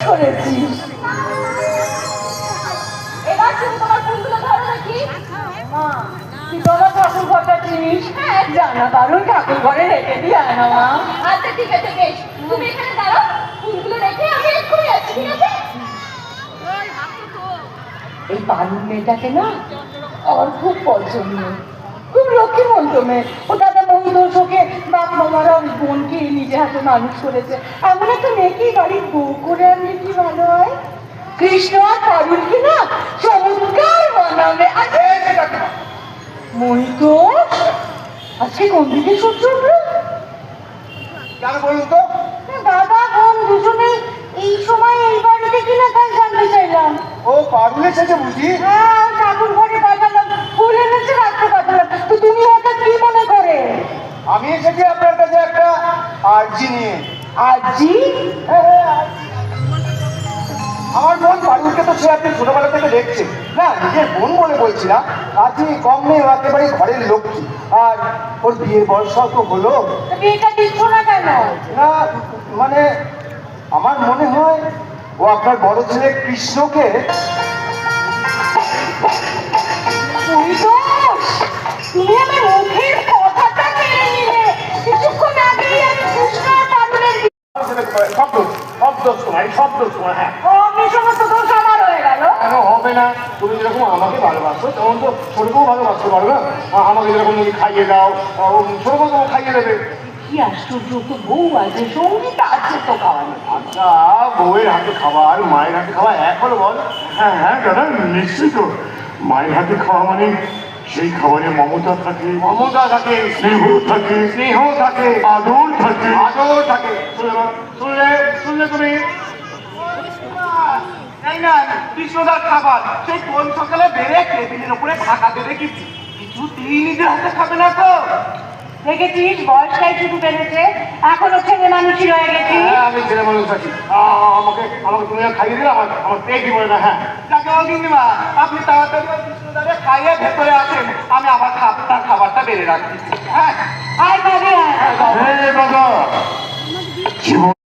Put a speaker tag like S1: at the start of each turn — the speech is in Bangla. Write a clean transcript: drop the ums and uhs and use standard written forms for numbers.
S1: করেছিস।
S2: এবার তুমি তোমার ফুলগুলো ধরো দেখি।
S1: মা, তুই তো আমার ঠাকুর ঘরটা চিনিস?
S2: হ্যাঁ
S1: জানা কারণ ঠাকুর ঘরে রেখে দিয়ে আয় না মা।
S2: আচ্ছা ঠিক আছে বেশ, তুমি এখানে দাঁড়াও, ফুলগুলো রেখে আমি এক্ষুনি আসছি, ঠিক আছে?
S1: এই পালুর মেয়েটাকে না আমার খুব পছন্দ, খুব লক্ষ্মীমন্ত মেয়ে। ও দাদা মহিদোষকে বাপ মামারা ওই বোনকে নিজে হাতে মানুষ করেছে। এমন একটা মেয়েকেই বাড়ির বউ করে আনলে কি ভালো হয়। কৃষ্ণ আর পারুলকে না চমৎকার বানাবে। মহিদোষ আজকে কোন দিকে সূর্য উঠলো?
S3: কেন বলুন তো?
S1: দাদা বোন দুজনে এই সময় এই বাড়িতে কিনা তাই জানতে চাইলাম।
S3: ও পারুল এসেছে বুঝি?
S1: হ্যাঁ, ঠাকুর ঘরে পাঠালাম, ফুল এনেছে রাখতে পাঠালাম। তো তুমি ওটা কি মনে করে?
S3: আমি এসেছি আপনার কাছে একটা আর্জি নিয়ে।
S1: আরজি?
S3: আমার বোন পারুলকে তো সে আপনি ছোটবেলা থেকে দেখছেন না, নিজের বোন বলে বলছিলাম। কাজে কম নেই, ও একেবারে ঘরের লক্ষ্মী। আর ওর বিয়ের বয়সও তো হলো
S1: তো বিয়েটা দিচ্ছ না কেন?
S3: না, মানে আমার মনে হয় ও আপনার বড় ছেলে কৃষ্ণকে।
S1: মহিদোষ, তুমি আমার মুখের কথাটা কেড়ে নিলে। কিছুক্ষণ আগেই আমি কৃষ্ণ আর পারুলের
S3: হ্যাঁ
S1: অমনি সমস্ত দোষ আমার হয়ে গেল।
S3: কেন হবে না? তুমি যেরকম আমাকে ভালোবাসো তেমন তো ছোটকেও ভালোবাসতে পারো না? আমাকে যেরকম তুমি খাইয়ে দাও, ছোটকেও তোমাকে খাইয়ে দেবে।
S1: কি আশ্চর্য, তো বউ আছে, সঙ্গীত আছে তো খাওয়ানো।
S3: আচ্ছা, বউয়ের হাতে খাবার মায়ের হাতে খাওয়া এক হলো বল?
S4: হ্যাঁ হ্যাঁ দাদা, নিশ্চিত। মায়ের হাতে খাওয়া মানে সেই খাবারে মমতা থাকে,
S3: মমতা থাকে,
S4: স্নেহ থাকে,
S3: স্নেহ থাকে,
S4: আদর থাকে।
S3: আদর থাকে। শুনলে শুনলে তুমি? এই না কৃষ্ণদার খাবার সেই কোন সকালে বেড়ে টেবিলের উপরে ঢাকাতে রেখেছি, কিছুতেই নিজের হাতে খাবে না তো।
S1: দেখেছিস, বয়সটাই শুধু বেড়েছে, এখনো ছেলে মানুষই রয়ে গেছি।
S3: হ্যাঁ, আমি ছেলে মানুষ আছি। আমাকে আমাকে তুমি আর খাইয়ে দিলে আমার পেটই বলে না। হ্যাঁ, যাকে অগিনিমা, আপনি তাড়াতাড়ি ওই কৃষ্ণদারে খাইয়ে ভেতরে আসেন, আমি আবার তার খাবারটা বেড়ে রাখছি। হ্যাঁ,
S1: আয় ভাবি, আয়।
S4: দাদা, জীবন